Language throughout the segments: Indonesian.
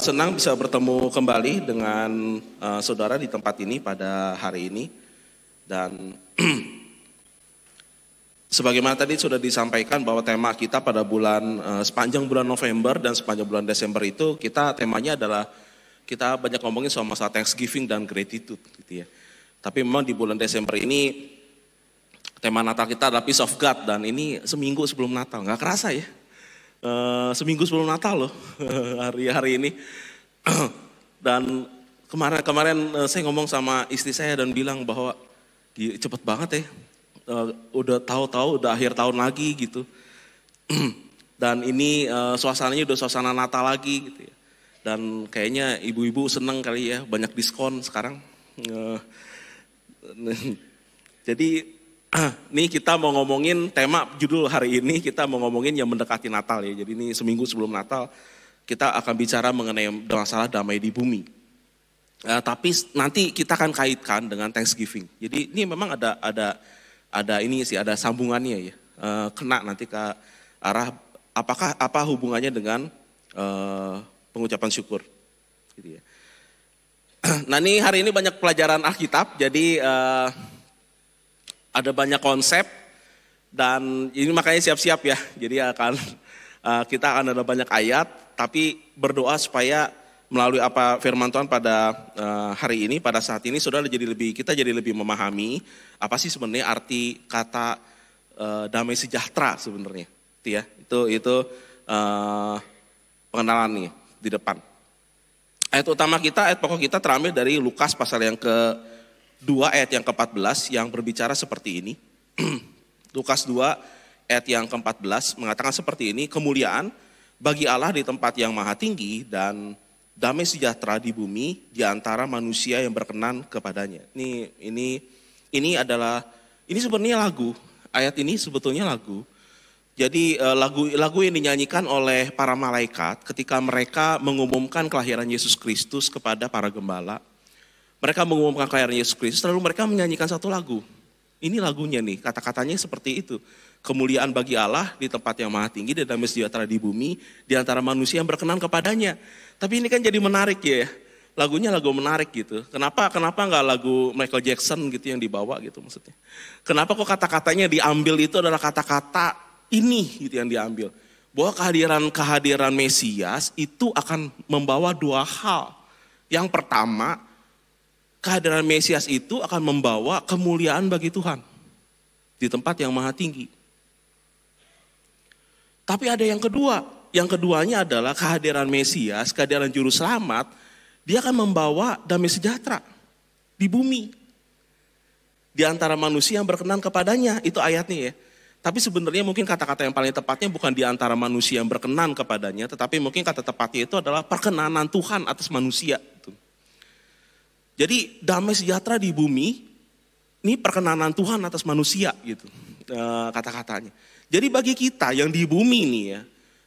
Senang bisa bertemu kembali dengan saudara di tempat ini pada hari ini. Dan sebagaimana tadi sudah disampaikan bahwa tema kita pada sepanjang bulan November dan sepanjang bulan Desember itu temanya adalah kita banyak ngomongin soal masalah Thanksgiving dan gratitude gitu ya. Tapi memang di bulan Desember ini tema Natal kita adalah Peace of God, dan ini seminggu sebelum Natal, nggak kerasa ya. Seminggu sebelum Natal loh hari ini. Dan kemarin saya ngomong sama istri saya dan bilang bahwa cepet banget ya, udah tahu-tahu udah akhir tahun lagi gitu. Dan ini suasananya udah suasana Natal lagi gitu ya. Dan kayaknya ibu-ibu seneng kali ya, banyak diskon sekarang. Jadi nih kita mau ngomongin tema judul hari ini, kita mau ngomongin yang mendekati Natal ya. Jadi ini seminggu sebelum Natal kita akan bicara mengenai masalah damai di bumi. Tapi nanti kita akan kaitkan dengan Thanksgiving. Jadi ini memang ada ini sih, ada sambungannya ya. Kena nanti ke arah apa hubungannya dengan pengucapan syukur. Gitu ya. Nah ini hari ini banyak pelajaran Alkitab, jadi ada banyak konsep dan ini makanya siap-siap ya. Jadi kita akan ada banyak ayat, tapi berdoa supaya melalui apa firman Tuhan pada hari ini, pada saat ini kita jadi lebih memahami apa sih sebenarnya arti kata damai sejahtera sebenarnya. Itu pengenalan nih di depan. Ayat utama kita, ayat pokok kita terambil dari Lukas pasal yang ke-2 ayat yang ke-14 yang berbicara seperti ini. Lukas 2 ayat yang ke-14 mengatakan seperti ini, kemuliaan bagi Allah di tempat yang maha tinggi dan damai sejahtera di bumi di antara manusia yang berkenan kepadanya. Ini sebenarnya lagu, ayat ini sebetulnya lagu. Jadi lagu yang dinyanyikan oleh para malaikat ketika mereka mengumumkan kelahiran Yesus Kristus kepada para gembala. Mereka mengumumkan kelahiran Yesus Kristus, lalu mereka menyanyikan satu lagu. Ini lagunya nih, kata-katanya seperti itu. Kemuliaan bagi Allah di tempat yang maha tinggi dan damai sejahtera di bumi di antara manusia yang berkenan kepadanya. Tapi ini kan jadi menarik ya, lagunya lagu menarik gitu. Kenapa nggak lagu Michael Jackson gitu yang dibawa gitu maksudnya. Kenapa kok kata-katanya diambil itu adalah kata-kata ini gitu yang diambil. Bahwa kehadiran Mesias itu akan membawa dua hal. Yang pertama, kehadiran Mesias itu akan membawa kemuliaan bagi Tuhan di tempat yang maha tinggi. Tapi ada yang kedua. Yang keduanya adalah kehadiran Mesias, kehadiran Juru Selamat, dia akan membawa damai sejahtera di bumi. Di antara manusia yang berkenan kepadanya, itu ayatnya ya. Tapi sebenarnya mungkin kata-kata yang paling tepatnya bukan di antara manusia yang berkenan kepadanya, tetapi mungkin kata tepatnya itu adalah perkenanan Tuhan atas manusia. Jadi damai sejahtera di bumi, ini perkenanan Tuhan atas manusia gitu kata-katanya. Jadi bagi kita yang di bumi nih ya,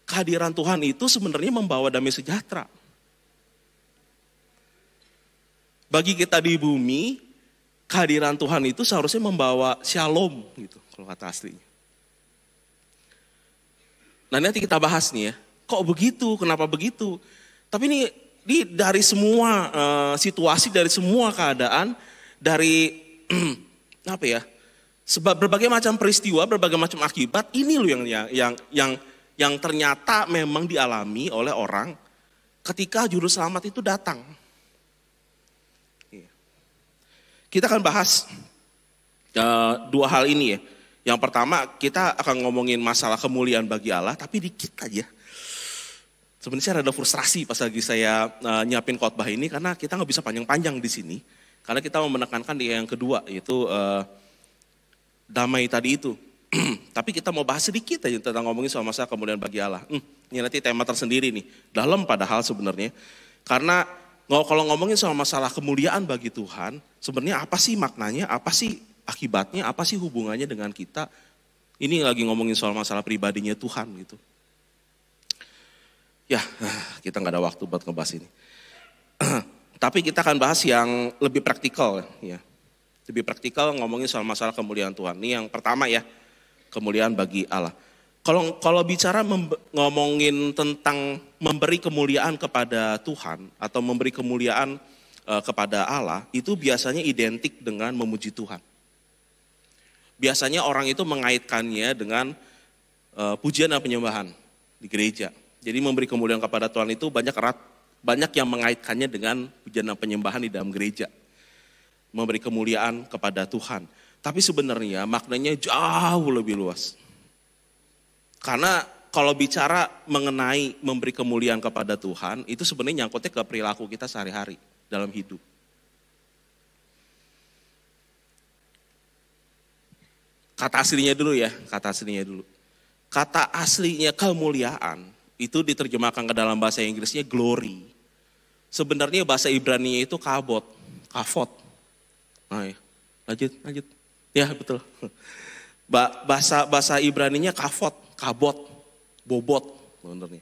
kehadiran Tuhan itu sebenarnya membawa damai sejahtera. Bagi kita di bumi, kehadiran Tuhan itu seharusnya membawa shalom gitu kalau kata aslinya. Nah nanti kita bahas nih ya, kok begitu, kenapa begitu. Tapi ini dari semua situasi, dari semua keadaan, dari sebab berbagai macam peristiwa, berbagai macam akibat, ini loh yang ternyata memang dialami oleh orang ketika Juru Selamat itu datang. Kita akan bahas dua hal ini ya. Yang pertama kita akan ngomongin masalah kemuliaan bagi Allah, tapi dikit aja. Sebenarnya saya ada frustrasi pas lagi saya nyiapin khotbah ini karena kita nggak bisa panjang-panjang di sini. Karena kita mau menekankan di yang kedua yaitu damai tadi itu. Tapi kita mau bahas sedikit aja tentang ngomongin soal masalah kemuliaan bagi Allah. Ini nanti tema tersendiri nih, dalam padahal sebenarnya. Karena kalau ngomongin soal masalah kemuliaan bagi Tuhan, sebenarnya apa sih maknanya, apa sih akibatnya, apa sih hubungannya dengan kita. Ini lagi ngomongin soal masalah pribadinya Tuhan gitu. Ya, kita nggak ada waktu buat ngebahas ini. Tapi kita akan bahas yang lebih praktikal ya. Lebih praktikal ngomongin soal masalah kemuliaan Tuhan. Ini yang pertama ya, kemuliaan bagi Allah. Kalau bicara ngomongin tentang memberi kemuliaan kepada Tuhan atau memberi kemuliaan kepada Allah, itu biasanya identik dengan memuji Tuhan. Biasanya orang itu mengaitkannya dengan pujian dan penyembahan di gereja. Jadi memberi kemuliaan kepada Tuhan itu banyak yang mengaitkannya dengan pujian dan penyembahan di dalam gereja. Memberi kemuliaan kepada Tuhan. Tapi sebenarnya maknanya jauh lebih luas. Karena kalau bicara mengenai memberi kemuliaan kepada Tuhan, itu sebenarnya nyangkutnya ke perilaku kita sehari-hari dalam hidup. Kata aslinya dulu ya, kata aslinya dulu. Kata aslinya kemuliaan itu diterjemahkan ke dalam bahasa Inggrisnya glory. Sebenarnya bahasa Ibrani itu kavod. Nah, ya. Lanjut. Ya betul. Bahasa Ibraninya kabot, bobot sebenarnya.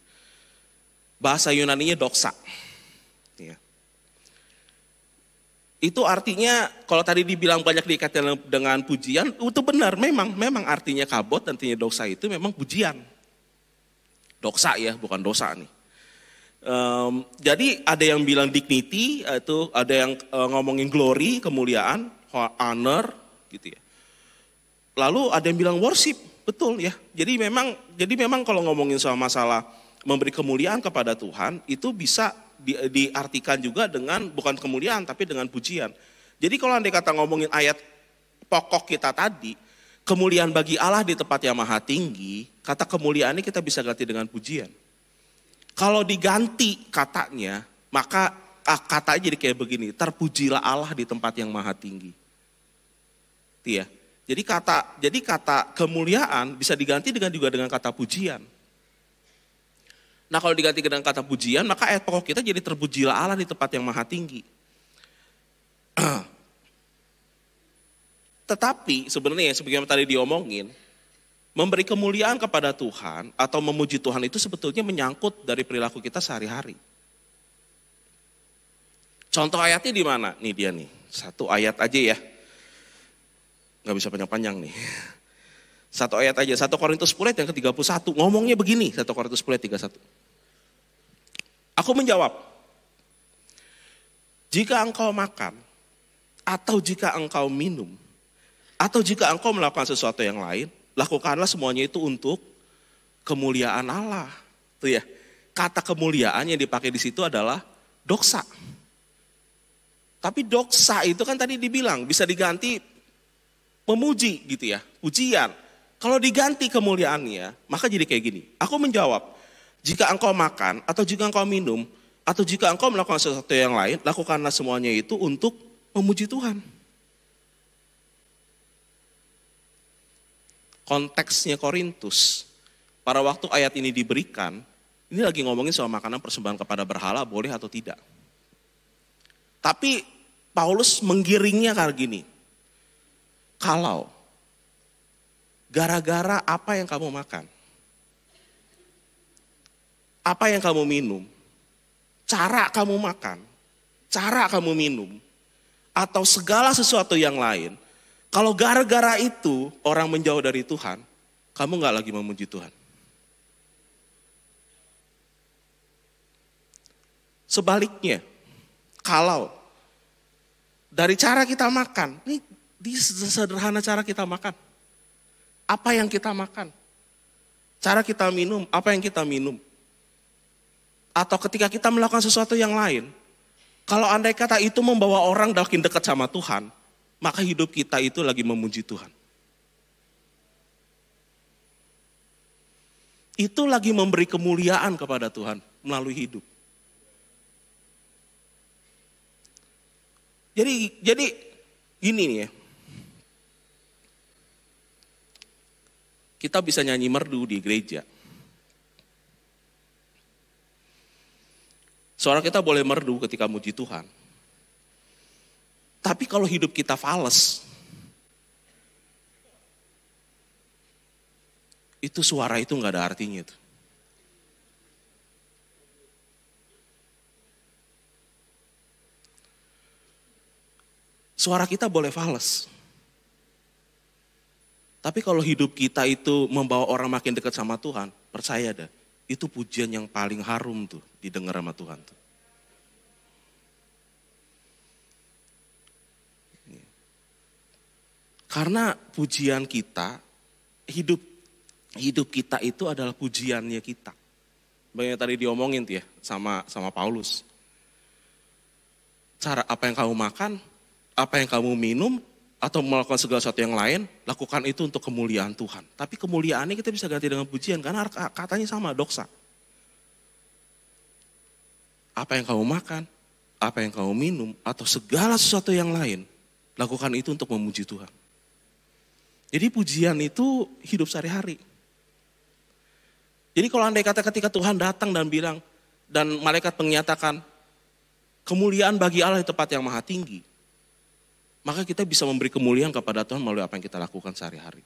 Bahasa Yunaninya doxa. Ya. Itu artinya kalau tadi dibilang banyak dikaitkan dengan pujian, itu benar, memang artinya kabot dan artinya doxa itu memang pujian. Doxa ya, bukan dosa nih. Jadi ada yang bilang dignity, itu ada yang ngomongin glory, kemuliaan, honor gitu ya. Lalu ada yang bilang worship, betul ya. Jadi memang kalau ngomongin soal masalah memberi kemuliaan kepada Tuhan, itu bisa diartikan juga dengan bukan kemuliaan tapi dengan pujian. Jadi kalau andai kata ngomongin ayat pokok kita tadi, kemuliaan bagi Allah di tempat yang maha tinggi, kata kemuliaan ini kita bisa ganti dengan pujian. Kalau diganti katanya, maka katanya jadi kayak begini, terpujilah Allah di tempat yang maha tinggi. Itu ya. Jadi kata kemuliaan bisa diganti juga dengan kata pujian. Nah kalau diganti dengan kata pujian, maka ayat pokok kita jadi terpujilah Allah di tempat yang maha tinggi. Tetapi sebenarnya sebagaimana tadi diomongin, memberi kemuliaan kepada Tuhan atau memuji Tuhan itu sebetulnya menyangkut dari perilaku kita sehari-hari. Contoh ayatnya di mana? Nih dia nih, satu ayat aja ya. Gak bisa panjang-panjang nih. Satu ayat aja, 1 Korintus 10 yang ke-31. Ngomongnya begini, 1 Korintus 10 ayat 31. Aku menjawab, jika engkau makan, atau jika engkau minum, atau jika engkau melakukan sesuatu yang lain, lakukanlah semuanya itu untuk kemuliaan Allah. Tuh ya, kata kemuliaan yang dipakai di situ adalah doxa. Tapi doxa itu kan tadi dibilang bisa diganti memuji gitu ya, pujian. Kalau diganti kemuliaannya, maka jadi kayak gini. Aku menjawab, jika engkau makan, atau jika engkau minum, atau jika engkau melakukan sesuatu yang lain, lakukanlah semuanya itu untuk memuji Tuhan. Konteksnya Korintus, pada waktu ayat ini diberikan, ini lagi ngomongin soal makanan persembahan kepada berhala, boleh atau tidak. Tapi Paulus menggiringnya kayak gini. Kalau gara-gara apa yang kamu makan, apa yang kamu minum, cara kamu makan, cara kamu minum, atau segala sesuatu yang lain, kalau gara-gara itu orang menjauh dari Tuhan, kamu gak lagi memuji Tuhan. Sebaliknya, kalau dari cara kita makan, ini di sederhana cara kita makan. Apa yang kita makan? Cara kita minum, apa yang kita minum? Atau ketika kita melakukan sesuatu yang lain, kalau andai kata itu membawa orang makin dekat sama Tuhan, maka hidup kita itu lagi memuji Tuhan. Itu lagi memberi kemuliaan kepada Tuhan melalui hidup. Jadi gini nih ya. Kita bisa nyanyi merdu di gereja. Suara kita boleh merdu ketika muji Tuhan. Tapi kalau hidup kita fales, itu suara itu gak ada artinya itu. Suara kita boleh fales. Tapi kalau hidup kita itu membawa orang makin dekat sama Tuhan, percaya dah, itu pujian yang paling harum tuh didengar sama Tuhan tuh. Karena pujian kita, hidup kita itu adalah pujiannya kita. Banyak tadi diomongin tuh ya sama Paulus. Cara apa yang kamu makan, apa yang kamu minum, atau melakukan segala sesuatu yang lain, lakukan itu untuk kemuliaan Tuhan. Tapi kemuliaannya kita bisa ganti dengan pujian, karena katanya sama, doksa. Apa yang kamu makan, apa yang kamu minum, atau segala sesuatu yang lain, lakukan itu untuk memuji Tuhan. Jadi pujian itu hidup sehari-hari. Jadi kalau andai kata ketika Tuhan datang dan bilang, dan malaikat menyatakan, kemuliaan bagi Allah di tempat yang maha tinggi, maka kita bisa memberi kemuliaan kepada Tuhan melalui apa yang kita lakukan sehari-hari.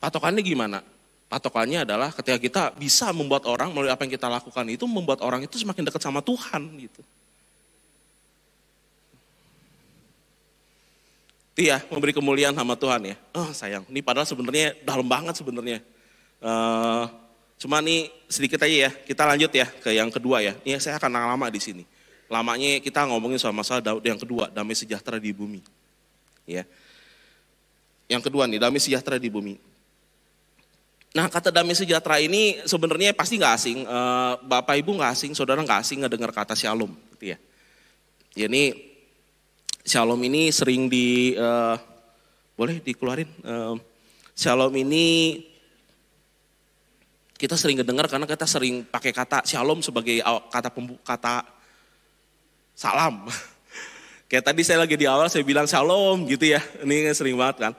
Patokannya gimana? Patokannya adalah ketika kita bisa membuat orang melalui apa yang kita lakukan itu, membuat orang itu semakin dekat sama Tuhan gitu. Iya, memberi kemuliaan sama Tuhan ya. Oh sayang, ini padahal sebenarnya dalam banget sebenarnya. Cuma nih sedikit aja ya, kita lanjut ya ke yang kedua ya. Ini saya akan lama di sini. Lamanya kita ngomongin soal masalah yang kedua, damai sejahtera di bumi. Ya. Yang kedua nih, damai sejahtera di bumi. Nah kata damai sejahtera ini sebenarnya pasti nggak asing. Bapak Ibu nggak asing, saudara nggak asing ngedengar kata shalom. Gitu ya. Ini shalom ini sering boleh dikeluarin. Shalom ini kita sering mendengar karena kita sering pakai kata shalom sebagai kata salam. Kayak tadi saya lagi di awal saya bilang shalom gitu ya. Ini sering banget kan.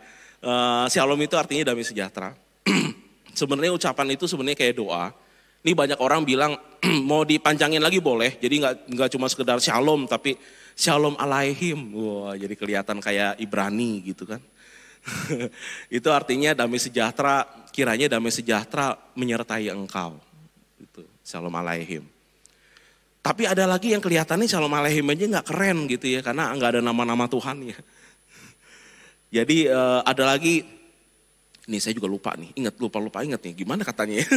Shalom itu artinya damai sejahtera. Sebenarnya ucapan itu sebenarnya kayak doa. Ini banyak orang bilang mau dipanjangin lagi boleh. Jadi nggak cuma sekedar shalom tapi shalom alaihim. Wah, jadi kelihatan kayak Ibrani gitu kan. Itu artinya damai sejahtera, kiranya damai sejahtera menyertai engkau. Itu shalom alaihim. Tapi ada lagi yang kelihatannya shalom alaihim aja nggak keren gitu ya, karena nggak ada nama-nama Tuhan ya. Jadi ada lagi, ini saya juga lupa nih, lupa ingat nih, gimana katanya ya.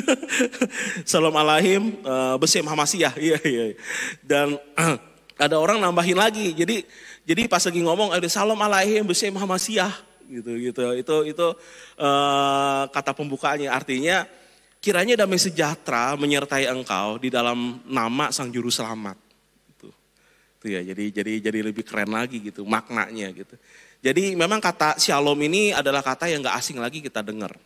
Shalom alaihim, Besem Hamasiah, iya. Dan ada orang nambahin lagi, jadi pas lagi ngomong ada Shalom alaihim, Besem Hamasiah, gitu. Itu kata pembukaannya, artinya kiranya damai sejahtera menyertai engkau di dalam nama Sang Juru Selamat. Itu ya, jadi lebih keren lagi gitu maknanya gitu. Jadi memang kata shalom ini adalah kata yang gak asing lagi kita dengar.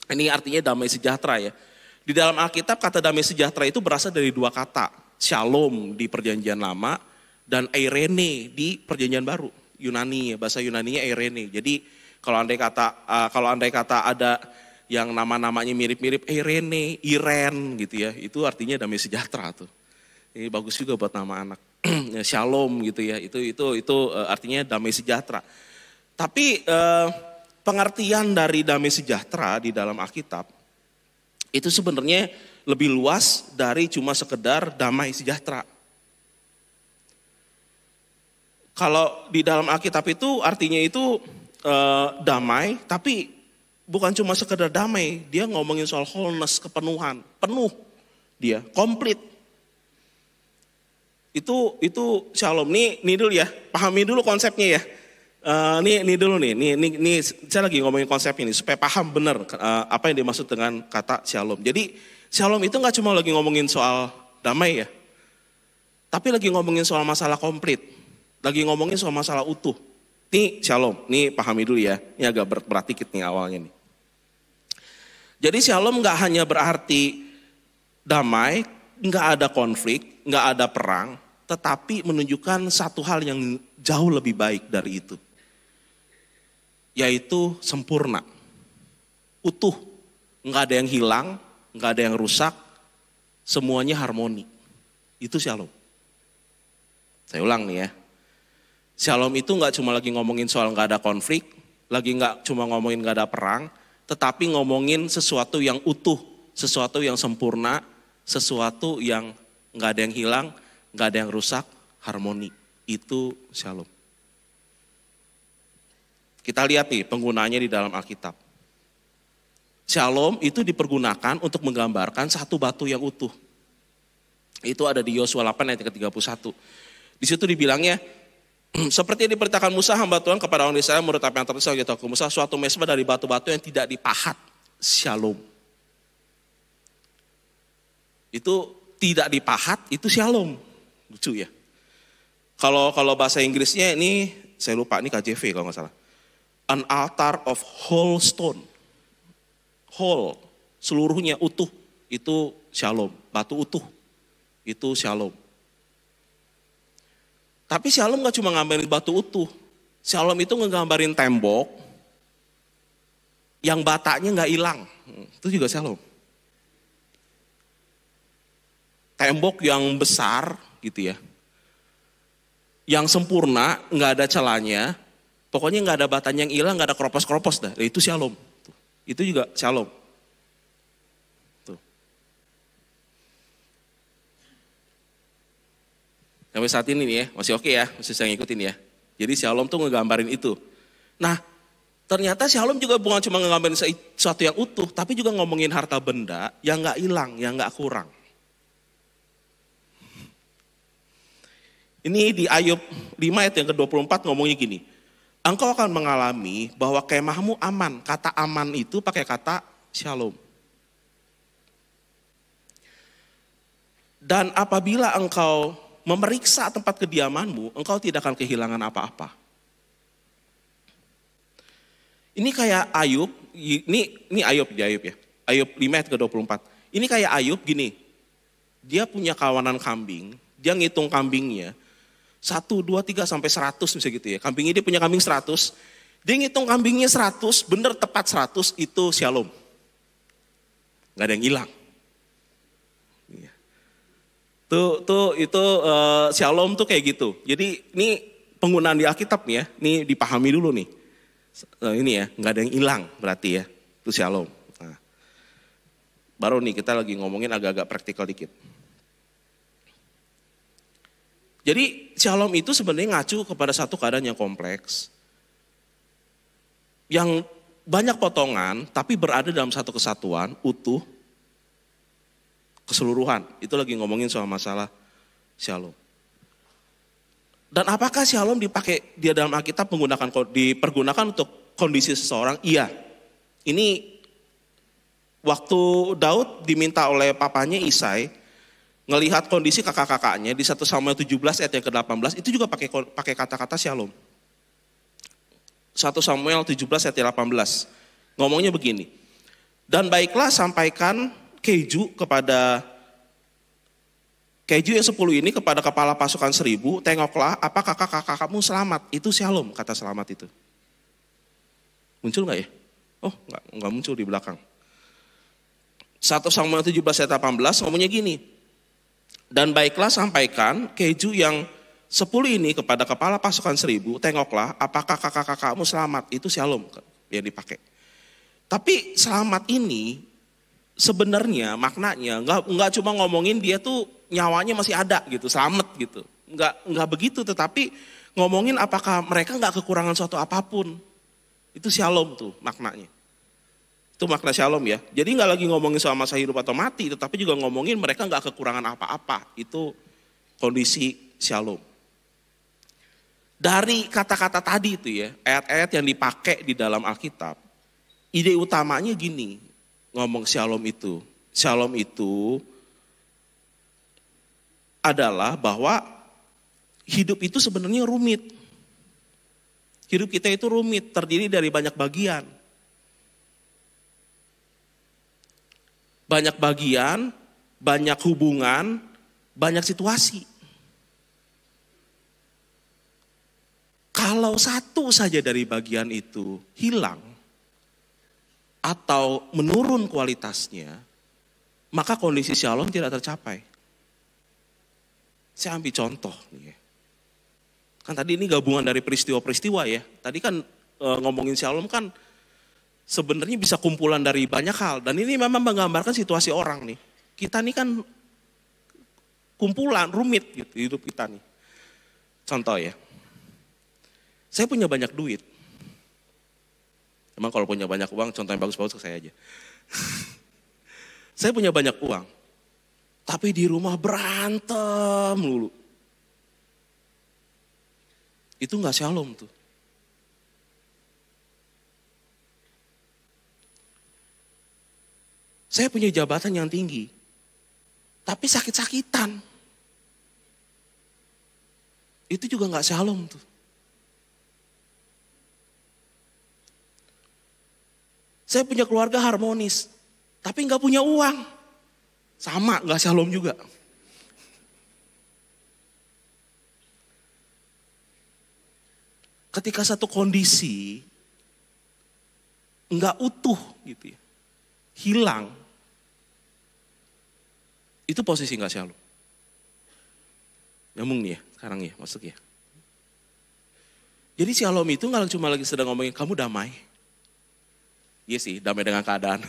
Ini artinya damai sejahtera ya. Di dalam Alkitab kata damai sejahtera itu berasal dari dua kata. Shalom di perjanjian lama dan eirene di perjanjian baru. Yunani, bahasa Yunaninya eirene. Jadi kalau andai kata ada yang nama-namanya mirip-mirip eirene, Iren gitu ya. Itu artinya damai sejahtera tuh. Ini bagus juga buat nama anak. Shalom gitu ya, itu artinya damai sejahtera. Tapi pengertian dari damai sejahtera di dalam Alkitab itu sebenarnya lebih luas dari cuma sekedar damai sejahtera. Kalau di dalam Alkitab itu artinya itu damai, tapi bukan cuma sekedar damai, dia ngomongin soal wholeness, kepenuhan, penuh dia, komplit. Itu shalom. Nih dulu ya, pahami dulu konsepnya ya. Nih dulu nih, saya lagi ngomongin konsep ini supaya paham benar apa yang dimaksud dengan kata shalom. Jadi shalom itu nggak cuma lagi ngomongin soal damai ya, tapi lagi ngomongin soal masalah komplit, lagi ngomongin soal masalah utuh. Nih shalom, nih pahami dulu ya. Ini agak berat dikit nih awalnya nih. Jadi shalom nggak hanya berarti damai, nggak ada konflik, nggak ada perang, tetapi menunjukkan satu hal yang jauh lebih baik dari itu. Yaitu sempurna, utuh, nggak ada yang hilang, nggak ada yang rusak, semuanya harmoni. Itu shalom. Saya ulang nih ya. Shalom itu nggak cuma lagi ngomongin soal nggak ada konflik, lagi nggak cuma ngomongin nggak ada perang, tetapi ngomongin sesuatu yang utuh, sesuatu yang sempurna, sesuatu yang nggak ada yang hilang, nggak ada yang rusak, harmoni. Itu shalom. Kita lihat nih penggunaannya di dalam Alkitab. Shalom itu dipergunakan untuk menggambarkan satu batu yang utuh. Itu ada di Yosua 8 ayat ke-31. Di situ dibilangnya, seperti yang diperintahkan Musa hamba Tuhan kepada orang Israel menurut apa yang tertulis oleh Kitab Musa, suatu mezbah dari batu-batu yang tidak dipahat. Shalom. Itu tidak dipahat, itu shalom. Lucu ya. Kalau bahasa Inggrisnya ini, saya lupa, ini KJV kalau nggak salah. An altar of whole stone. Whole, seluruhnya utuh, itu shalom. Batu utuh, itu shalom. Tapi shalom gak cuma ngambilin batu utuh. Shalom itu ngegambarin tembok yang batanya gak hilang. Itu juga shalom. Tembok yang besar gitu ya. Yang sempurna, gak ada celahnya. Pokoknya gak ada batanya yang hilang, gak ada keropos-keropos dah. Itu shalom. Itu juga shalom. Sampai saat ini nih ya, masih oke ya, masih saya ngikutin ya. Jadi shalom tuh ngegambarin itu. Nah, ternyata shalom juga bukan cuma ngegambarin sesuatu yang utuh, tapi juga ngomongin harta benda yang gak hilang, yang gak kurang. Ini di Ayub 5 ayat yang ke-24 ngomongnya gini. Engkau akan mengalami bahwa kemahmu aman. Kata aman itu pakai kata shalom. Dan apabila engkau memeriksa tempat kediamanmu, engkau tidak akan kehilangan apa-apa. Ini kayak Ayub, ini Ayub ya. Ayub 5 ayat ke-24. Ini kayak Ayub gini, dia punya kawanan kambing, dia ngitung kambingnya, 1, 2, 3 sampai 100 misalnya gitu ya. Kambingnya dia punya kambing 100, dia ngitung kambingnya 100, bener tepat 100 itu shalom. Gak ada yang hilang. Itu shalom tuh kayak gitu. Jadi ini penggunaan di Alkitab nih ya, ini dipahami dulu nih. Ini ya, nggak ada yang hilang berarti ya, itu shalom. Nah, baru nih kita lagi ngomongin agak-agak praktikal dikit. Jadi shalom itu sebenarnya ngacu kepada satu keadaan yang kompleks, yang banyak potongan tapi berada dalam satu kesatuan utuh. Keseluruhan, itu lagi ngomongin soal masalah shalom. Dan apakah shalom dipakai dia dalam Alkitab dipergunakan untuk kondisi seseorang? Iya. Ini waktu Daud diminta oleh papanya Isai ngelihat kondisi kakak-kakaknya di 1 Samuel 17 ayat yang ke-18 itu juga pakai kata-kata shalom. 1 Samuel 17 ayat 18. Ngomongnya begini. Dan baiklah sampaikan keju yang 10 ini kepada kepala pasukan 1000, tengoklah apakah kakak-kakakmu selamat. Itu shalom, kata selamat itu. Muncul gak ya? Oh enggak muncul di belakang. 1 Samuel 17 ayat 18 ngomongnya gini. Dan baiklah sampaikan keju yang 10 ini kepada kepala pasukan 1000, tengoklah apakah kakak-kakakmu selamat. Itu shalom yang dipakai. Tapi selamat ini sebenarnya maknanya nggak cuma ngomongin dia tuh nyawanya masih ada gitu, selamat gitu. Nggak begitu, tetapi ngomongin apakah mereka nggak kekurangan suatu apapun. Itu shalom tuh maknanya. Itu makna shalom ya. Jadi nggak lagi ngomongin soal masa hidup atau mati, tetapi juga ngomongin mereka nggak kekurangan apa-apa. Itu kondisi shalom. Dari kata-kata tadi itu ya, ayat-ayat yang dipakai di dalam Alkitab, ide utamanya gini. Ngomong shalom itu. Shalom itu adalah bahwa hidup itu sebenarnya rumit. Hidup kita itu rumit, terdiri dari banyak bagian. Banyak bagian, banyak hubungan, banyak situasi. Kalau satu saja dari bagian itu hilang, atau menurun kualitasnya, maka kondisi shalom tidak tercapai. Saya ambil contoh nih. Kan tadi ini gabungan dari peristiwa-peristiwa ya. Tadi kan ngomongin shalom kan sebenarnya bisa kumpulan dari banyak hal. Dan ini memang menggambarkan situasi orang nih. Kita nih kan kumpulan rumit gitu hidup kita nih. Contoh ya. Saya punya banyak duit. Emang kalau punya banyak uang, contoh yang bagus-bagus ke saya aja. Saya punya banyak uang, tapi di rumah berantem dulu. Itu gak shalom tuh. Saya punya jabatan yang tinggi, tapi sakit-sakitan. Itu juga gak shalom tuh. Saya punya keluarga harmonis, tapi gak punya uang. Sama, gak shalom juga. Ketika satu kondisi gak utuh gitu ya, hilang, itu posisi gak shalom. Nyambung nih ya, sekarang ya, masuk ya. Jadi shalom itu gak cuma lagi sedang ngomongin kamu damai. Iya sih, damai dengan keadaan.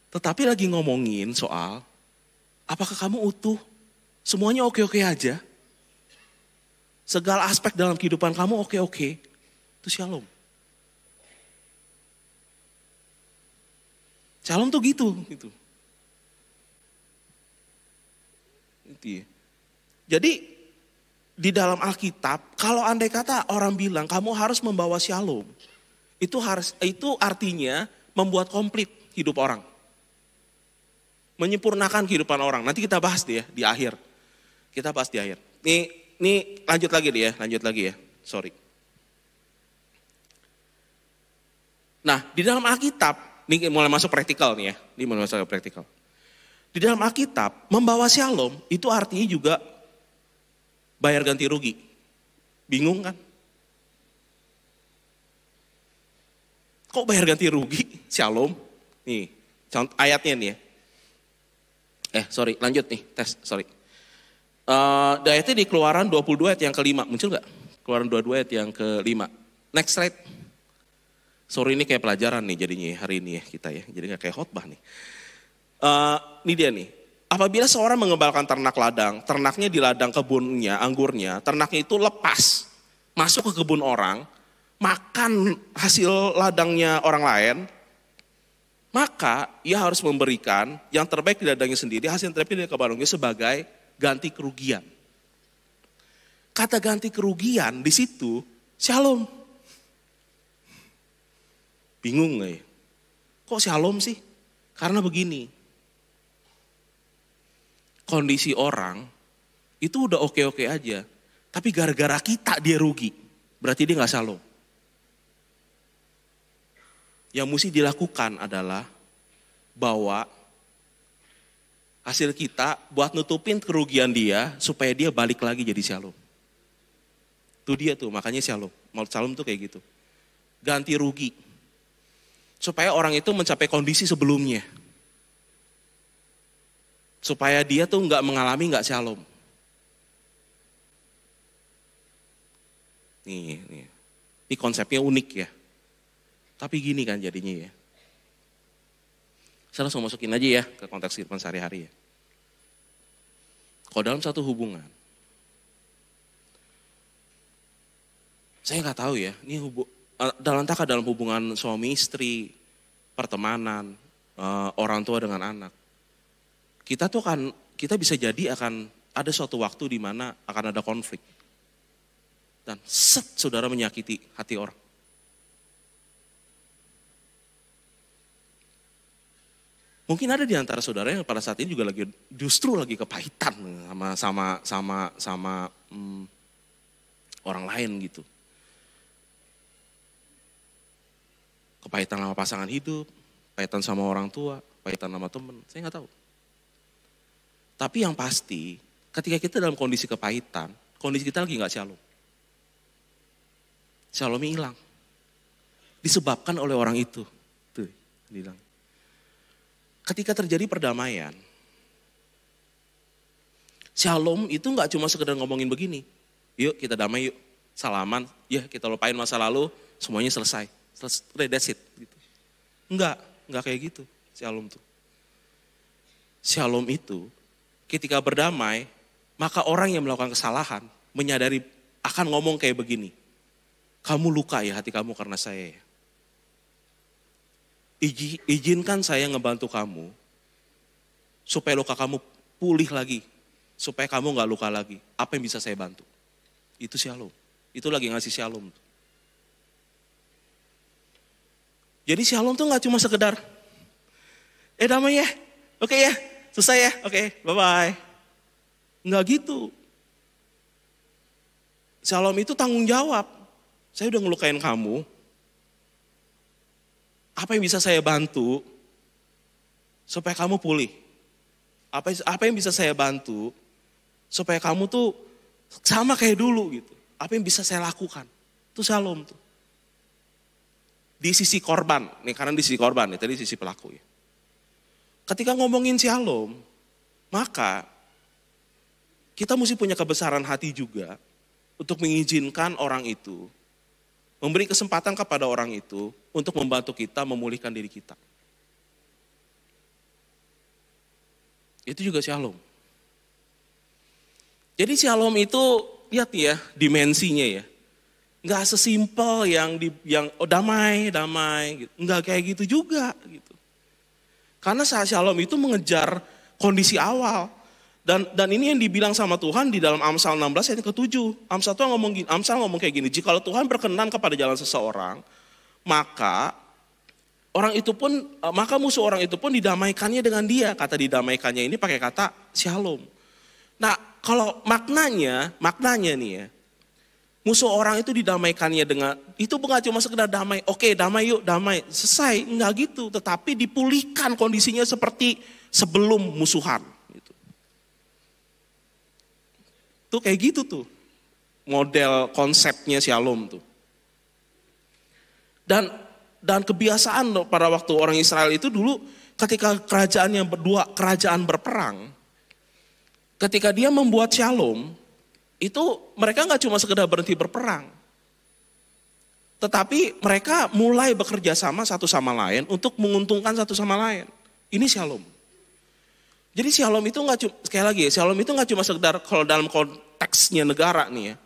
Tetapi lagi ngomongin soal, apakah kamu utuh? Semuanya oke-oke aja. Segala aspek dalam kehidupan kamu oke-oke. Itu shalom. Shalom tuh gitu. Gitu ya. Jadi di dalam Alkitab, kalau andai kata orang bilang kamu harus membawa shalom, itu artinya membuat komplit hidup orang. Menyempurnakan kehidupan orang. Nanti kita bahas deh ya di akhir. Kita bahas di akhir. Nih lanjut lagi ya. Sorry. Nah, di dalam Alkitab, ini mulai masuk praktikal nih ya. Ini mulai masuk praktikal. Di dalam Alkitab, membawa shalom itu artinya juga bayar ganti rugi. Bingung kan? Kok bayar ganti rugi? Shalom. Nih, contoh ayatnya nih ya. Lanjut nih, sorry. Ayatnya di Keluaran 22 ayat yang ke-5, muncul gak? Keluaran 22 ayat yang ke-5. Next slide. Sorry, ini kayak pelajaran nih jadinya hari ini ya kita ya. Jadi gak kayak khotbah nih. Ini dia nih. Apabila seorang mengembalakan ternak ladang, ternaknya di ladang kebunnya, anggurnya, ternaknya itu lepas, masuk ke kebun orang, makan hasil ladangnya orang lain, maka ia harus memberikan yang terbaik di ladangnya sendiri, hasil yang terbaik dari kebunnya sebagai ganti kerugian. Kata ganti kerugian di situ shalom. Bingung gak ya? Kok shalom sih? Karena begini, kondisi orang itu udah oke-oke aja, tapi gara-gara kita dia rugi, berarti dia gak shalom. Yang mesti dilakukan adalah bawa hasil kita buat nutupin kerugian dia supaya dia balik lagi jadi shalom. Itu dia tuh, makanya shalom. Shalom tuh kayak gitu. Ganti rugi. Supaya orang itu mencapai kondisi sebelumnya. Supaya dia tuh nggak mengalami nggak shalom. Ini konsepnya unik ya. Tapi gini kan jadinya ya. Saya langsung masukin aja ya ke konteks kehidupan sehari-hari ya. Kalau dalam satu hubungan, saya nggak tahu ya, ini dalam hubungan suami istri, pertemanan, orang tua dengan anak. Kita bisa jadi akan ada suatu waktu di mana akan ada konflik. Dan saudara menyakiti hati orang. Mungkin ada di antara saudara yang pada saat ini juga justru lagi kepahitan sama orang lain gitu. Kepahitan sama pasangan hidup, kepahitan sama orang tua, kepahitan sama teman, saya nggak tahu. Tapi yang pasti, ketika kita dalam kondisi kepahitan, kondisi kita lagi nggak shalom. Shalomnya hilang. Disebabkan oleh orang itu. Tuh, bilang. Ketika terjadi perdamaian, shalom itu nggak cuma sekedar ngomongin begini. Yuk kita damai yuk, salaman, ya kita lupain masa lalu, semuanya selesai. That's it. Gitu. Enggak kayak gitu shalom tuh. Shalom itu ketika berdamai, maka orang yang melakukan kesalahan menyadari akan ngomong kayak begini. Kamu luka ya hati kamu karena saya ya. Izinkan saya ngebantu kamu supaya luka kamu pulih lagi, supaya kamu nggak luka lagi. Apa yang bisa saya bantu? Itu shalom. Itu lagi ngasih shalom. Jadi shalom tuh nggak cuma sekedar, damai ya, oke ya, selesai ya, oke, bye-bye. Nggak gitu. Shalom itu tanggung jawab. Saya udah ngelukain kamu, apa yang bisa saya bantu supaya kamu pulih? Apa yang bisa saya bantu supaya kamu tuh sama kayak dulu gitu? Apa yang bisa saya lakukan? Itu shalom tuh. Di sisi korban, nih karena di sisi korban, nih tadi sisi pelaku ya. Ketika ngomongin shalom, maka kita mesti punya kebesaran hati juga untuk mengizinkan orang itu, memberi kesempatan kepada orang itu untuk membantu kita memulihkan diri kita. Itu juga shalom. Jadi shalom itu, lihat ya dimensinya ya. Nggak sesimpel yang damai gitu. Nggak kayak gitu juga gitu. Karena shalom itu mengejar kondisi awal. Dan ini yang dibilang sama Tuhan di dalam Amsal 16 ayat ke-7. Amsal ngomong kayak gini, jikalau Tuhan berkenan kepada jalan seseorang, maka musuh orang itu pun didamaikannya dengan dia. Kata didamaikannya ini pakai kata shalom. Nah, kalau maknanya nih ya, musuh orang itu didamaikannya dengan, itu bukan cuma sekedar damai, oke damai yuk, damai, selesai, enggak gitu. Tetapi dipulihkan kondisinya seperti sebelum musuhan. Gitu. Tuh kayak gitu tuh, model konsepnya shalom tuh. Dan kebiasaan pada waktu orang Israel itu dulu, ketika kerajaan berperang, ketika dia membuat shalom, itu mereka nggak cuma sekedar berhenti berperang, tetapi mereka mulai bekerja sama satu sama lain untuk menguntungkan satu sama lain. Ini shalom. Jadi shalom itu nggak cuma, sekali lagi ya, shalom itu nggak cuma sekedar kalau dalam konteksnya negara nih ya.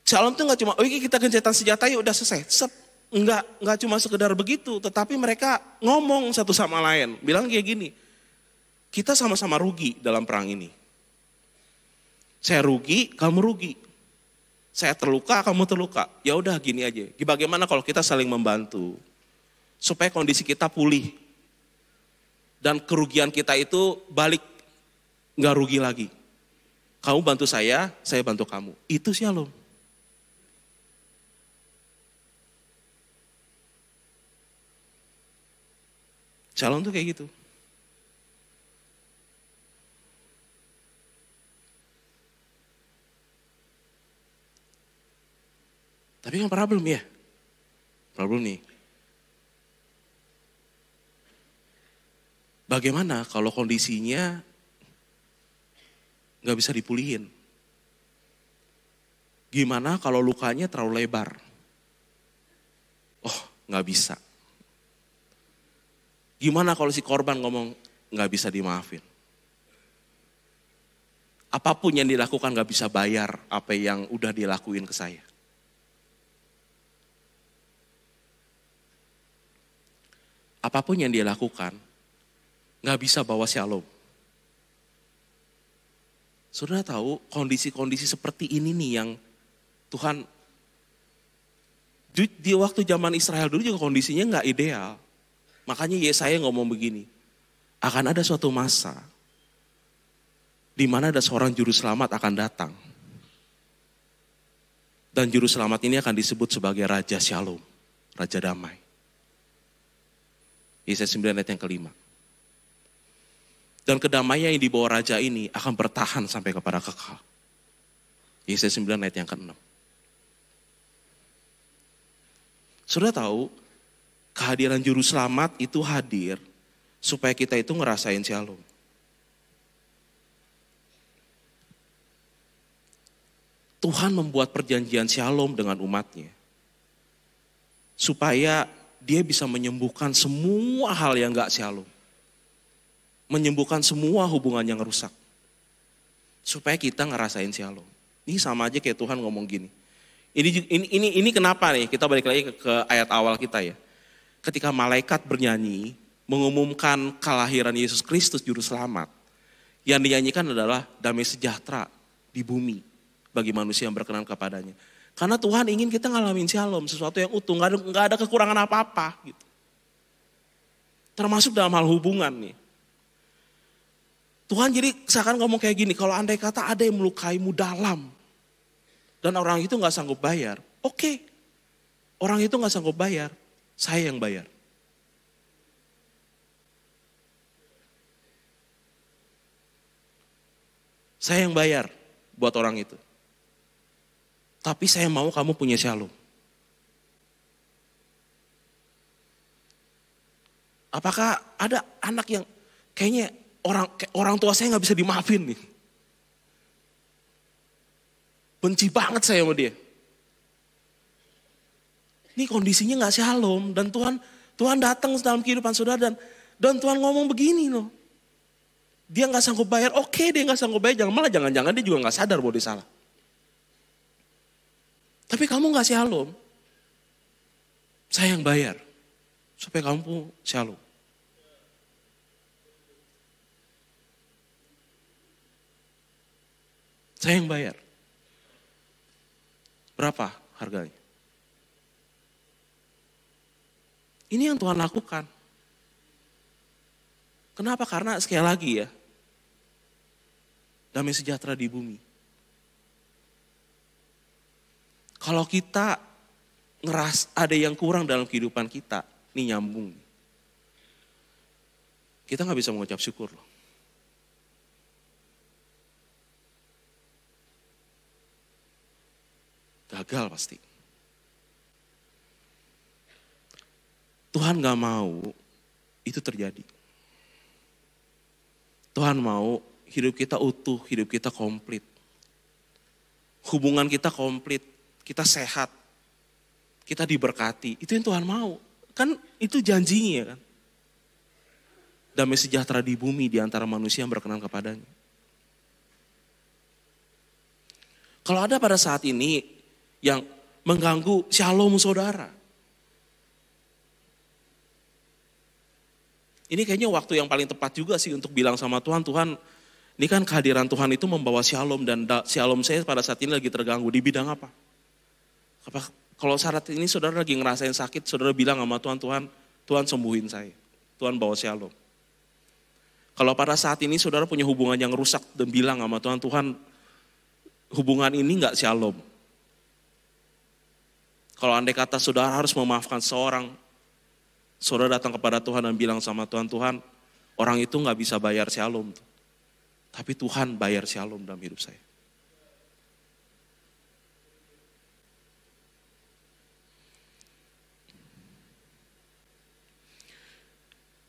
Shalom itu nggak cuma, kita gencatan senjata yuk udah selesai. Nggak cuma sekedar begitu, tetapi mereka ngomong satu sama lain, bilang kayak gini, kita sama-sama rugi dalam perang ini. Saya rugi, kamu rugi. Saya terluka, kamu terluka. Ya udah gini aja. Bagaimana kalau kita saling membantu supaya kondisi kita pulih dan kerugian kita itu balik, nggak rugi lagi. Kamu bantu saya bantu kamu. Itu shalom. Shalom tuh kayak gitu. Tapi kan problem ya. Problem nih. Bagaimana kalau kondisinya nggak bisa dipulihin? Gimana kalau lukanya terlalu lebar? Oh, nggak bisa. Gimana kalau si korban ngomong nggak bisa dimaafin? Apapun yang dilakukan nggak bisa bayar apa yang udah dilakuin ke saya. Apapun yang dia lakukan, nggak bisa bawa shalom. Saudara tahu kondisi-kondisi seperti ini nih yang Tuhan, di waktu zaman Israel dulu juga kondisinya nggak ideal. Makanya Yesaya ngomong begini, akan ada suatu masa di mana ada seorang juru selamat akan datang. Dan juru selamat ini akan disebut sebagai Raja Shalom, Raja Damai. Yesaya 9 ayat yang kelima. Dan kedamaian yang dibawa raja ini akan bertahan sampai kepada kekal. Yesaya 9 ayat yang ke-6. Saudara tahu, kehadiran juru selamat itu hadir supaya kita itu ngerasain shalom. Tuhan membuat perjanjian shalom dengan umatnya. Supaya dia bisa menyembuhkan semua hal yang gak shalom. Menyembuhkan semua hubungan yang rusak. Supaya kita ngerasain shalom. Ini sama aja kayak Tuhan ngomong gini. Ini kenapa nih, kita balik lagi ke ayat awal kita ya. ketika malaikat bernyanyi, mengumumkan kelahiran Yesus Kristus Juru Selamat, yang dinyanyikan adalah damai sejahtera di bumi bagi manusia yang berkenan kepadanya. Karena Tuhan ingin kita ngalamin shalom, sesuatu yang utuh, nggak ada kekurangan apa-apa. Gitu. Termasuk dalam hal hubungan nih. Tuhan jadi seakan ngomong kayak gini, kalau andai kata ada yang melukaimu dalam, dan orang itu gak sanggup bayar, oke. Orang itu gak sanggup bayar, saya yang bayar. Saya yang bayar buat orang itu. Tapi saya mau kamu punya shalom. Apakah ada anak yang kayaknya orang tua saya gak bisa dimaafin nih. Benci banget saya sama dia. Ini kondisinya gak shalom. Dan Tuhan datang dalam kehidupan saudara dan Tuhan ngomong begini loh. Dia gak sanggup bayar, oke dia gak sanggup bayar. Jangan-jangan dia juga gak sadar bahwa dia salah. Tapi kamu gak shalom. Saya yang bayar. Supaya kamu shalom. Saya yang bayar. Berapa harganya? Ini yang Tuhan lakukan. Kenapa? Karena sekali lagi ya, damai sejahtera di bumi. Kalau kita ada yang kurang dalam kehidupan kita, ini nyambung. Kita gak bisa mengucap syukur loh. Gagal pasti. Tuhan gak mau itu terjadi. Tuhan mau hidup kita utuh, hidup kita komplit. Hubungan kita komplit, kita sehat, kita diberkati. Itu yang Tuhan mau. Kan itu janjinya kan. Damai sejahtera di bumi di antara manusia yang berkenan kepadanya. Kalau ada pada saat ini yang mengganggu shalom saudara. Ini kayaknya waktu yang paling tepat juga sih untuk bilang sama Tuhan, Tuhan ini kan kehadiran Tuhan itu membawa shalom dan shalom saya pada saat ini lagi terganggu di bidang apa? Kalau saat ini saudara lagi ngerasain sakit, saudara bilang sama Tuhan, Tuhan sembuhin saya. Tuhan bawa shalom. Kalau pada saat ini saudara punya hubungan yang rusak dan bilang sama Tuhan, hubungan ini gak shalom. Kalau andai kata saudara harus memaafkan seorang, saudara datang kepada Tuhan dan bilang sama Tuhan, orang itu gak bisa bayar shalom. Tapi Tuhan bayar shalom dalam hidup saya.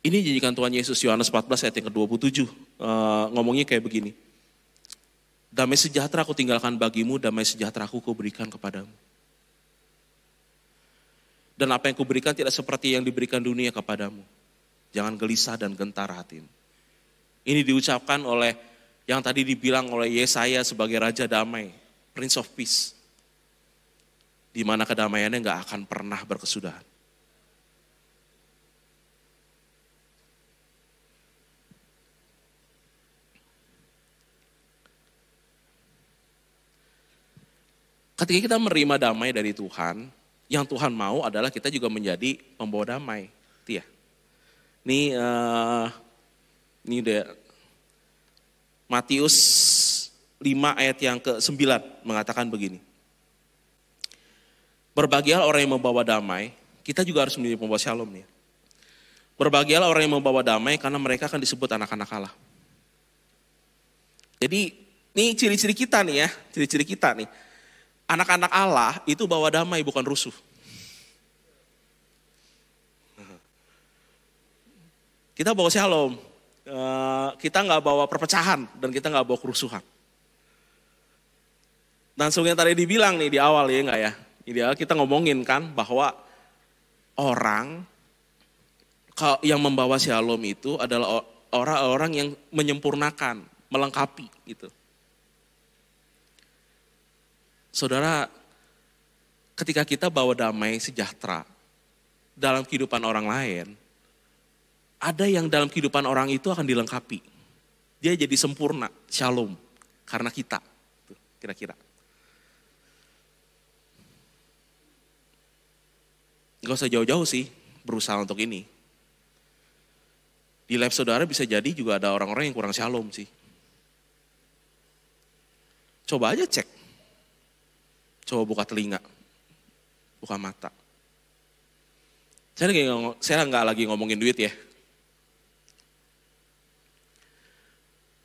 Ini janjikan Tuhan Yesus Yohanes 14 ayat yang ke-27. Ngomongnya kayak begini. Damai sejahtera aku tinggalkan bagimu, damai sejahtera aku berikan kepadamu. Dan apa yang kuberikan tidak seperti yang diberikan dunia kepadamu. Jangan gelisah dan gentar hatimu. Ini diucapkan oleh yang tadi dibilang oleh Yesaya sebagai Raja Damai, Prince of Peace. Di mana kedamaiannya gak akan pernah berkesudahan. Ketika kita menerima damai dari Tuhan, yang Tuhan mau adalah kita juga menjadi pembawa damai. Itu ya. Ini udah Matius 5 ayat yang ke-9 mengatakan begini. Berbahagialah orang yang membawa damai, kita juga harus menjadi pembawa shalom nih. Berbahagialah orang yang membawa damai karena mereka akan disebut anak-anak Allah. Jadi ini ciri-ciri kita nih ya, ciri-ciri kita nih. Anak-anak Allah itu bawa damai bukan rusuh. Kita bawa shalom, kita nggak bawa perpecahan dan kita nggak bawa kerusuhan. Dan seperti yang tadi dibilang nih di awal ya nggak ya, ideal kita ngomongin kan bahwa orang yang membawa shalom itu adalah orang-orang yang menyempurnakan, melengkapi gitu. Saudara, ketika kita bawa damai sejahtera, dalam kehidupan orang lain, ada yang dalam kehidupan orang itu akan dilengkapi. Dia jadi sempurna, shalom, karena kita. Tuh, kira-kira. Gak usah jauh-jauh sih berusaha untuk ini. Di live saudara bisa jadi juga ada orang-orang yang kurang shalom sih. Coba aja cek. Coba buka telinga, buka mata. Saya nggak lagi ngomongin duit ya.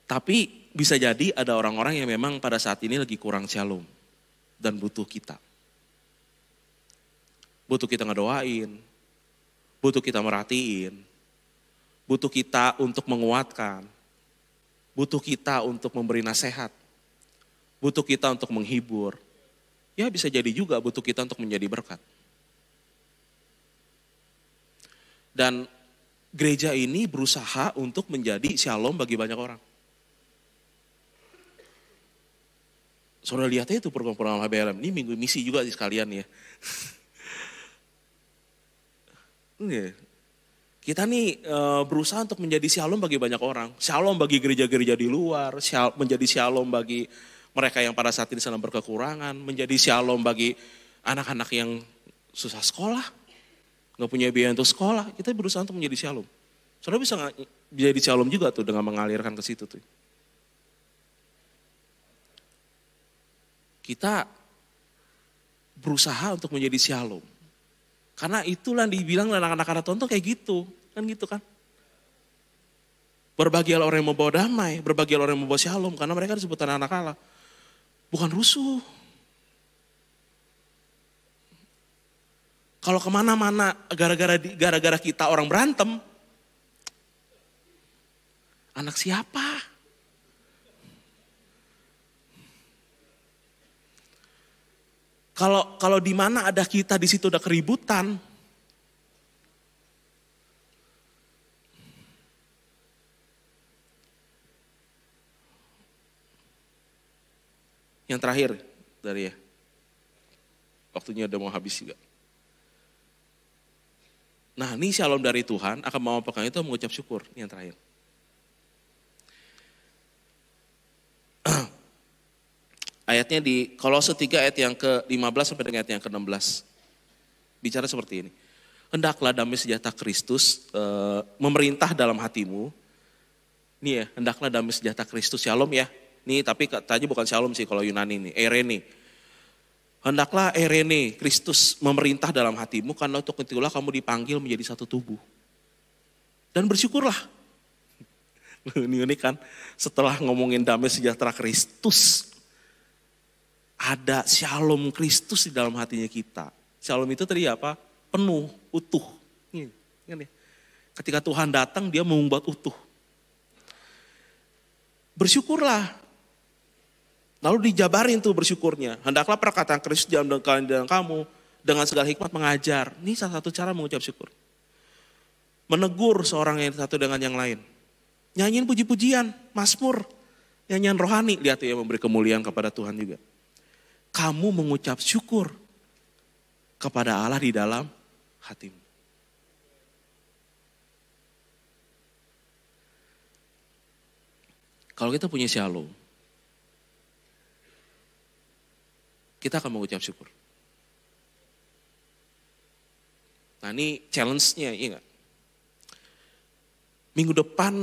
Tapi bisa jadi ada orang-orang yang memang pada saat ini lagi kurang shalom dan butuh kita. Butuh kita ngedoain, butuh kita merhatiin, butuh kita untuk menguatkan, butuh kita untuk memberi nasihat, butuh kita untuk menghibur. Ya bisa jadi juga butuh kita untuk menjadi berkat. Dan gereja ini berusaha untuk menjadi shalom bagi banyak orang. Saudara lihat aja itu program-program HBLM. Ini minggu misi juga sih sekalian ya. Kita nih berusaha untuk menjadi shalom bagi banyak orang. Shalom bagi gereja-gereja di luar. Menjadi shalom bagi mereka yang pada saat ini sedang berkekurangan. Menjadi shalom bagi anak-anak yang susah sekolah. Gak punya biaya untuk sekolah. Kita berusaha untuk menjadi shalom. Saudara bisa jadi shalom juga tuh dengan mengalirkan ke situ tuh. Kita berusaha untuk menjadi shalom. Karena itulah yang dibilang anak-anak tonton kayak gitu. Kan gitu kan. Berbahagialah orang yang membawa damai. Berbahagialah orang yang membawa shalom. Karena mereka disebut anak-anak Allah. Bukan rusuh. Kalau kemana-mana gara-gara kita orang berantem. Anak siapa? Kalau di mana ada kita di situ udah keributan. Yang terakhir dari ya. Waktunya udah mau habis juga. Nah, ini shalom dari Tuhan akan memampukan itu mengucap syukur. Ini yang terakhir. Ayatnya di Kolose 3 ayat yang ke-15 sampai dengan ayat yang ke-16. Bicara seperti ini. Hendaklah damai sejahtera Kristus memerintah dalam hatimu. Ini ya, hendaklah damai sejahtera Kristus, shalom ya. Nih tapi katanya bukan shalom sih kalau Yunani nih, erene. Hendaklah erene Kristus memerintah dalam hatimu karena untuk itulah kamu dipanggil menjadi satu tubuh. Dan bersyukurlah. Ini unik kan, setelah ngomongin damai sejahtera Kristus, ada shalom Kristus di dalam hatinya kita. Shalom itu tadi apa? Penuh, utuh. Ini, ya. Ketika Tuhan datang, dia membuat utuh. Bersyukurlah. Lalu dijabarin tuh bersyukurnya. Hendaklah perkataan Kristus dalam kamu dengan segala hikmat mengajar. Ini salah satu cara mengucap syukur. Menegur seorang yang satu dengan yang lain. Nyanyiin puji-pujian, mazmur, nyanyian rohani. Lihat tuh ya, memberi kemuliaan kepada Tuhan juga. Kamu mengucap syukur kepada Allah di dalam hatimu. Kalau kita punya shalom, kita akan mengucap syukur. Nah ini challenge-nya, iya enggak? Minggu depan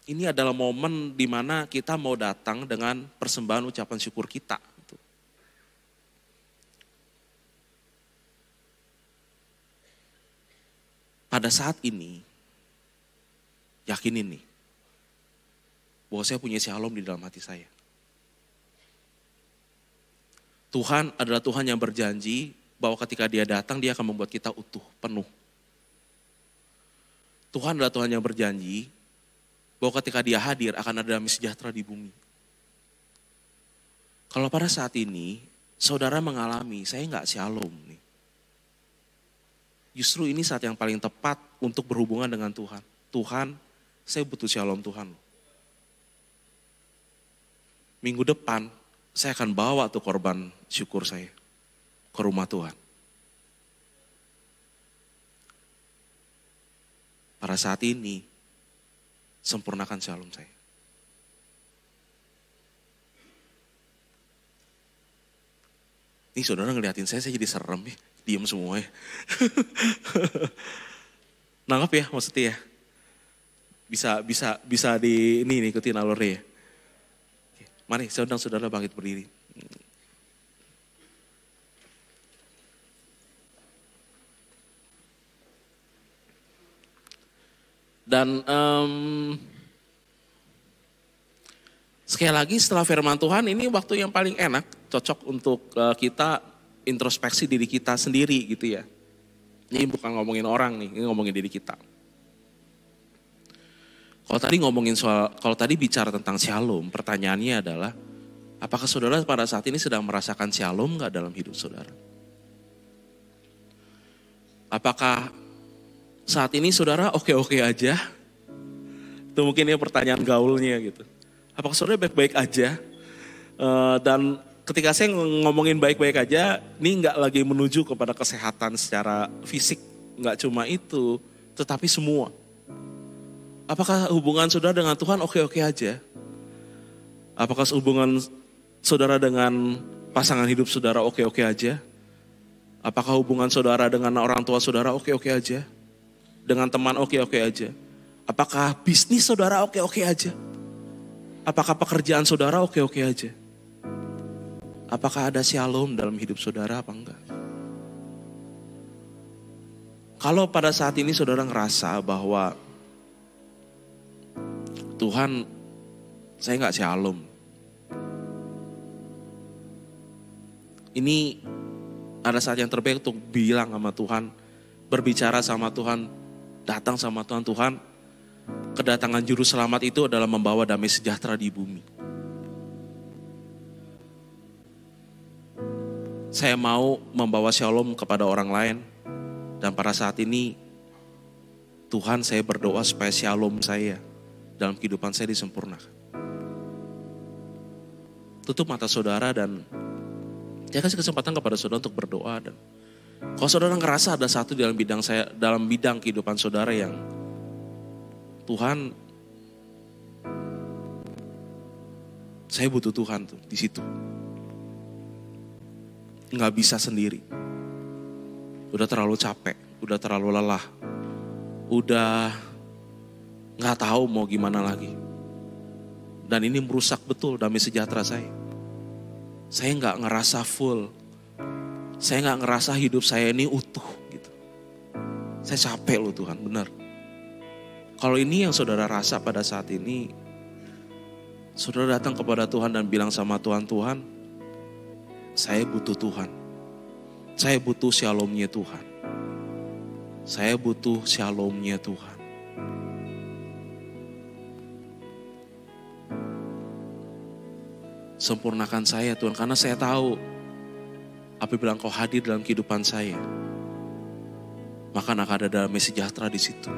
ini adalah momen di mana kita mau datang dengan persembahan ucapan syukur kita. Pada saat ini, yakin ini, bahwa saya punya shalom di dalam hati saya. Tuhan adalah Tuhan yang berjanji bahwa ketika dia datang, dia akan membuat kita utuh, penuh. Tuhan adalah Tuhan yang berjanji bahwa ketika dia hadir akan ada damai sejahtera di bumi. Kalau pada saat ini, saudara mengalami, saya enggak shalom nih. Justru ini saat yang paling tepat untuk berhubungan dengan Tuhan. Tuhan, saya butuh shalom Tuhan. Minggu depan, saya akan bawa tuh korban syukur saya ke rumah Tuhan. pada saat ini, sempurnakan shalom saya. Ini saudara ngeliatin saya jadi serem ya, diem semua ya. Nangkep ya maksudnya ya? Bisa ini ikutin alurnya ya. Mari saudara bangkit berdiri. Dan sekali lagi setelah firman Tuhan ini waktu yang paling enak, cocok untuk kita introspeksi diri kita sendiri gitu ya. Ini bukan ngomongin orang nih, ini ngomongin diri kita. Kalau tadi bicara tentang shalom, pertanyaannya adalah, apakah saudara pada saat ini sedang merasakan shalom nggak dalam hidup saudara? Apakah saat ini saudara oke-oke aja? Itu mungkin ya pertanyaan gaulnya gitu. Apakah saudara baik-baik aja? Dan ketika saya ngomongin baik-baik aja, ini nggak lagi menuju kepada kesehatan secara fisik. Nggak cuma itu, tetapi semua. Apakah hubungan saudara dengan Tuhan oke-oke aja? Apakah hubungan saudara dengan pasangan hidup saudara oke-oke aja? Apakah hubungan saudara dengan orang tua saudara oke-oke aja? Dengan teman oke-oke aja? Apakah bisnis saudara oke-oke aja? Apakah pekerjaan saudara oke-oke aja? Apakah ada shalom dalam hidup saudara apa enggak? Kalau pada saat ini saudara ngerasa bahwa Tuhan, saya enggak shalom. Ini ada saat yang terbaik untuk bilang sama Tuhan, berbicara sama Tuhan, datang sama Tuhan. Tuhan, kedatangan juru selamat itu adalah membawa damai sejahtera di bumi. Saya mau membawa shalom kepada orang lain. Dan pada saat ini, Tuhan, saya berdoa supaya shalom saya dalam kehidupan saya disempurnakan. Tutup mata saudara dan saya kasih kesempatan kepada saudara untuk berdoa. Dan kalau saudara ngerasa ada satu dalam bidang kehidupan saudara yang Tuhan, saya butuh Tuhan tuh di situ. Nggak bisa sendiri. Udah terlalu capek, udah terlalu lelah, udah nggak tahu mau gimana lagi. Dan ini merusak betul damai sejahtera saya. Saya nggak ngerasa full. Saya nggak ngerasa hidup saya ini utuh gitu. Saya capek loh Tuhan, benar. Kalau ini yang saudara rasa pada saat ini, saudara datang kepada Tuhan dan bilang sama Tuhan, Tuhan, saya butuh Tuhan. Saya butuh shalom-Nya Tuhan. Saya butuh shalom-Nya Tuhan. Sempurnakan saya Tuhan, karena saya tahu apabila Engkau hadir dalam kehidupan saya, maka akan ada damai sejahtera di situ.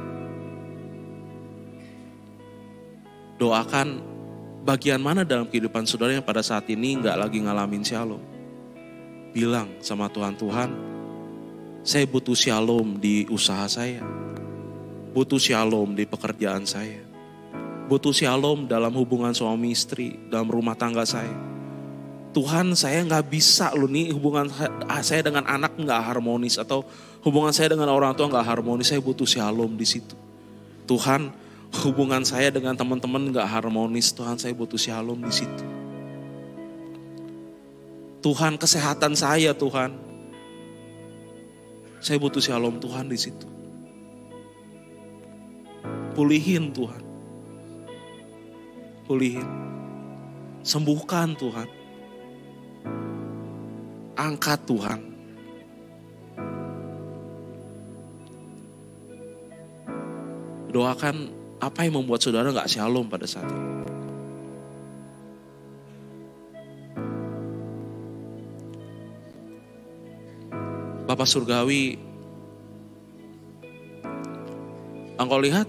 Doakan bagian mana dalam kehidupan saudara yang pada saat ini nggak lagi ngalamin shalom. Bilang sama Tuhan, Tuhan, saya butuh shalom di usaha saya, butuh shalom di pekerjaan saya, butuh shalom dalam hubungan suami istri, dalam rumah tangga saya. Tuhan, saya nggak bisa loh nih, hubungan saya dengan anak nggak harmonis, atau hubungan saya dengan orang tua nggak harmonis, saya butuh shalom di situ. Tuhan, hubungan saya dengan teman-teman nggak harmonis, Tuhan, saya butuh shalom di situ. Tuhan, kesehatan saya Tuhan, saya butuh shalom Tuhan di situ. Pulihin Tuhan, pulihin, sembuhkan Tuhan, angkat Tuhan. Doakan apa yang membuat saudara gak shalom pada saat ini. Bapak Surgawi, Engkau lihat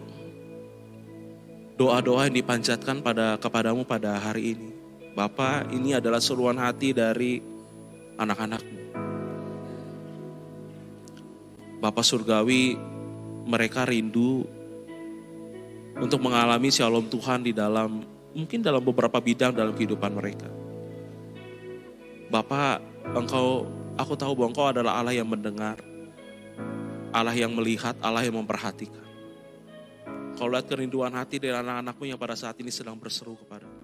doa-doa yang dipanjatkan kepadamu pada hari ini. Bapak, ini adalah seruan hati dari anak-anak-Mu. Bapak Surgawi, mereka rindu untuk mengalami shalom Tuhan di dalam, mungkin dalam beberapa bidang dalam kehidupan mereka. Bapak, aku tahu bahwa Engkau adalah Allah yang mendengar, Allah yang melihat, Allah yang memperhatikan. Kau lihat kerinduan hati dari anak-anakmu yang pada saat ini sedang berseru kepadamu.